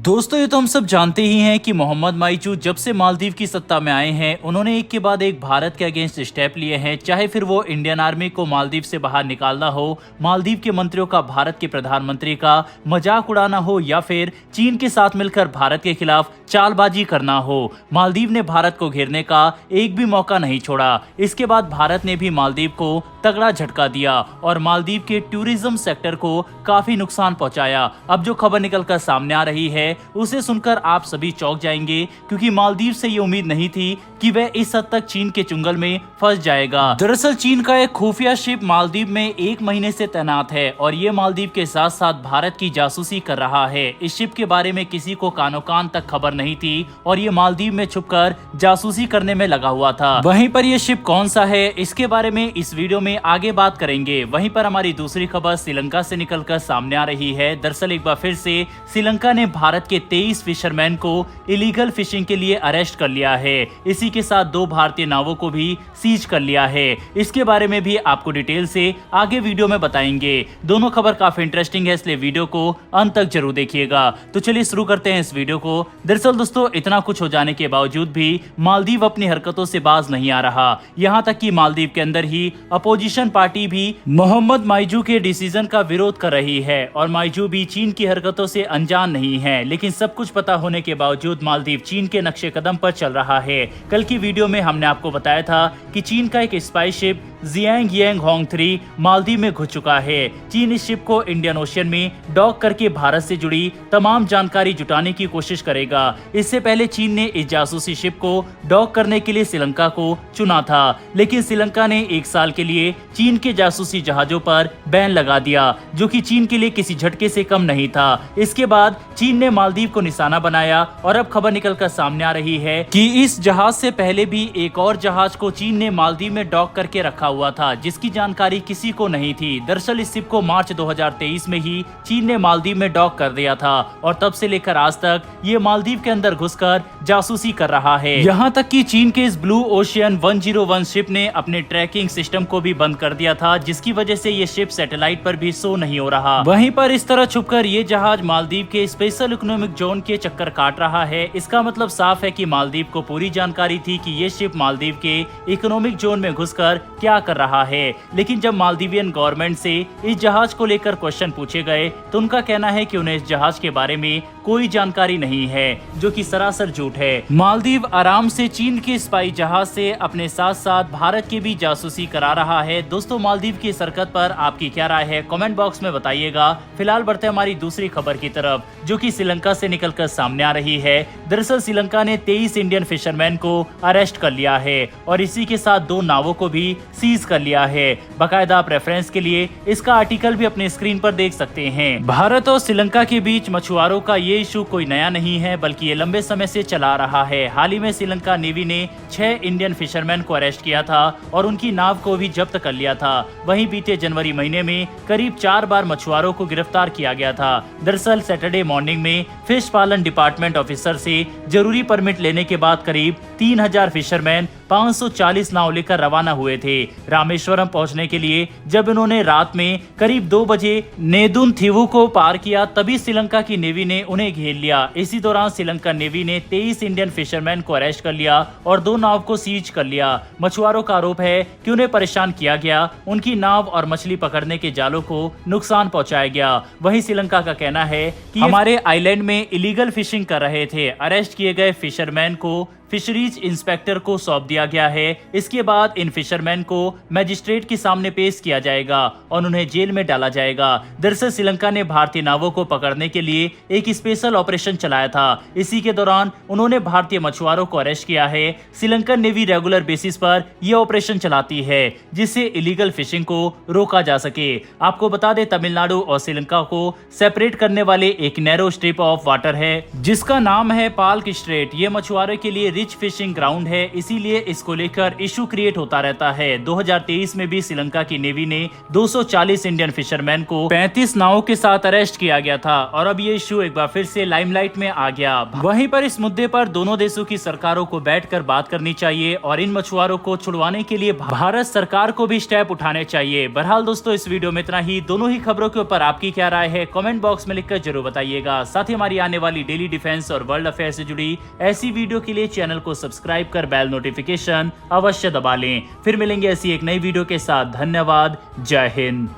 दोस्तों ये तो हम सब जानते ही हैं कि मोहम्मद माइचू जब से मालदीव की सत्ता में आए हैं उन्होंने एक के बाद एक भारत के अगेंस्ट स्टेप लिए हैं। चाहे फिर वो इंडियन आर्मी को मालदीव से बाहर निकालना हो, मालदीव के मंत्रियों का भारत के प्रधानमंत्री का मजाक उड़ाना हो, या फिर चीन के साथ मिलकर भारत के खिलाफ चालबाजी करना हो, मालदीव ने भारत को घेरने का एक भी मौका नहीं छोड़ा। इसके बाद भारत ने भी मालदीव को तगड़ा झटका दिया और मालदीव के टूरिज्म सेक्टर को काफी नुकसान पहुंचाया। अब जो खबर निकलकर सामने आ रही है उसे सुनकर आप सभी चौंक जाएंगे, क्योंकि मालदीव से ये उम्मीद नहीं थी कि वह इस हद तक चीन के चुंगल में फंस जाएगा। दरअसल चीन का एक खुफिया शिप मालदीव में 1 महीने से तैनात है और ये मालदीव के साथ साथ भारत की जासूसी कर रहा है। इस शिप के बारे में किसी को कानो कान तक खबर नहीं थी और ये मालदीव में छुपकर जासूसी करने में लगा हुआ था। वहीं पर ये शिप कौन सा है इसके बारे में इस वीडियो में आगे बात करेंगे। वहीं पर हमारी दूसरी खबर श्रीलंका से निकलकर सामने आ रही है। दरअसल एक बार फिर से श्रीलंका ने भारत के 23 फिशरमैन को इलीगल फिशिंग के लिए अरेस्ट कर लिया है। इसी के साथ 2 भारतीय नावों को भी सीज कर लिया है। इसके बारे में भी आपको डिटेल से आगे वीडियो में बताएंगे। दोनों खबर काफी इंटरेस्टिंग है, इसलिए वीडियो को अंत तक जरूर देखिएगा। तो चलिए शुरू करते हैं इस वीडियो को। दरअसल दोस्तों इतना कुछ हो जाने के बावजूद भी मालदीव अपनी हरकतों से बाज नहीं आ रहा। यहाँ तक कि मालदीव के अंदर ही अपोजिशन पार्टी भी मोहम्मद माइजू के डिसीजन का विरोध कर रही है और माइजू भी चीन की हरकतों से अनजान नहीं है। लेकिन सब कुछ पता होने के बावजूद मालदीव चीन के नक्शे कदम पर चल रहा है। कल की वीडियो में हमने आपको बताया था कि चीन का एक स्पाई शिप जियांग यांग होंग 3 मालदीव में घुस चुका है। चीन इस शिप को इंडियन ओशियन में डॉक करके भारत से जुड़ी तमाम जानकारी जुटाने की कोशिश करेगा। इससे पहले चीन ने इस जासूसी शिप को डॉक करने के लिए श्रीलंका को चुना था, लेकिन श्रीलंका ने 1 साल के लिए चीन के जासूसी जहाजों पर बैन लगा दिया, जो कि चीन के लिए किसी झटके से कम नहीं था। इसके बाद चीन ने मालदीव को निशाना बनाया और अब खबर निकलकर सामने आ रही है कि इस जहाज से पहले भी एक और जहाज को चीन ने मालदीव में डॉक करके रखा हुआ था, जिसकी जानकारी किसी को नहीं थी। दरअसल इस शिप को मार्च 2023 में ही चीन ने मालदीव में डॉक कर दिया था और तब से लेकर आज तक ये मालदीव के अंदर घुसकर जासूसी कर रहा है। यहाँ तक कि चीन के इस ब्लू ओशियन 101 शिप ने अपने ट्रैकिंग सिस्टम को भी बंद कर दिया था, जिसकी वजह से ये शिप सैटेलाइट पर भी शो नहीं हो रहा। वहीं पर इस तरह छुपकर ये जहाज मालदीव के स्पेशल इकोनॉमिक जोन के चक्कर काट रहा है। इसका मतलब साफ है कि मालदीव को पूरी जानकारी थी कि ये शिप मालदीव के इकोनॉमिक जोन में घुसकर क्या कर रहा है। लेकिन जब मालदीवियन गवर्नमेंट से इस जहाज को लेकर क्वेश्चन पूछे गए तो उनका कहना है कि उन्हें इस जहाज के बारे में कोई जानकारी नहीं है, जो कि सरासर झूठ है। मालदीव आराम से चीन के स्पाई जहाज से अपने साथ साथ भारत की भी जासूसी करा रहा है। दोस्तों मालदीव की इस हरकत पर आपकी क्या राय है, कमेंट बॉक्स में बताइएगा। फिलहाल बढ़ते हैं हमारी दूसरी खबर की तरफ, जो कि श्रीलंका से निकलकर सामने आ रही है। दरअसल श्रीलंका ने 23 इंडियन फिशरमैन को अरेस्ट कर लिया है और इसी के साथ 2 नावों को भी सीज कर लिया है। बाकायदा आप रेफरेंस के लिए इसका आर्टिकल भी अपने स्क्रीन पर देख सकते हैं। भारत और श्रीलंका के बीच मछुआरों का ये इशू कोई नया नहीं है, बल्कि ये लंबे समय से चला रहा है। हाल ही में श्रीलंका नेवी ने 6 इंडियन फिशरमैन को अरेस्ट किया था और उनकी नाव को भी जब्त कर लिया था। वहीं बीते जनवरी महीने में करीब 4 बार मछुआरों को गिरफ्तार किया गया था। दरअसल सैटरडे मॉर्निंग में फिश पालन डिपार्टमेंट ऑफिसर से जरूरी परमिट लेने के बाद करीब 3000 फिशरमैन 540 नाव लेकर रवाना हुए थे रामेश्वरम पहुंचने के लिए। जब इन्होंने रात में करीब 2 बजे नेदुन थीवू को पार किया, तभी श्रीलंका की नेवी ने उन्हें घेर लिया। इसी दौरान श्रीलंका नेवी ने 23 इंडियन फिशरमैन को अरेस्ट कर लिया और 2 नाव को सीज कर लिया। मछुआरों का आरोप है कि उन्हें परेशान किया गया, उनकी नाव और मछली पकड़ने के जालों को नुकसान पहुंचाया गया। वहीं श्रीलंका का कहना है कि हमारे आइलैंड में इलीगल फिशिंग कर रहे थे। अरेस्ट किए गए फिशरमैन को फिशरीज इंस्पेक्टर को सौंप दिया गया है। इसके बाद इन फिशरमैन को मजिस्ट्रेट के सामने पेश किया जाएगा और उन्हें जेल में डाला जाएगा। दरअसल श्रीलंका ने भारतीय नावों को पकड़ने के लिए एक स्पेशल ऑपरेशन चलाया था। इसी के दौरान उन्होंने भारतीय मछुआरों को अरेस्ट किया है। श्रीलंकन नेवी रेगुलर बेसिस पर यह ऑपरेशन चलाती है, जिससे इलीगल फिशिंग को रोका जा सके। आपको बता दें तमिलनाडु और श्रीलंका को सेपरेट करने वाले एक नैरो स्ट्रिप ऑफ वाटर है, जिसका नाम है पाल्क स्ट्रेट। ये मछुआरों के लिए रिच फिशिंग ग्राउंड है, इसीलिए इसको लेकर इशू क्रिएट होता रहता है। 2023 में भी श्रीलंका की नेवी ने 240 इंडियन फिशरमैन को 35 नावों के साथ अरेस्ट किया गया था और अब ये इशू एक बार फिर से लाइमलाइट में आ गया। वहीं पर इस मुद्दे पर दोनों देशों की सरकारों को बैठकर बात करनी चाहिए और इन मछुआरों को छुड़वाने के लिए भारत सरकार को भी स्टेप उठाने चाहिए। बहरहाल दोस्तों, इस वीडियो में इतना ही। दोनों ही खबरों के ऊपर आपकी क्या राय है, कमेंट बॉक्स में लिखकर जरूर बताइएगा। साथ ही हमारी आने वाली डेली डिफेंस और वर्ल्ड अफेयर से जुड़ी ऐसी वीडियो के लिए चैनल को सब्सक्राइब कर बेल नोटिफिकेशन अवश्य दबा लें। फिर मिलेंगे ऐसी एक नई वीडियो के साथ। धन्यवाद। जय हिंद।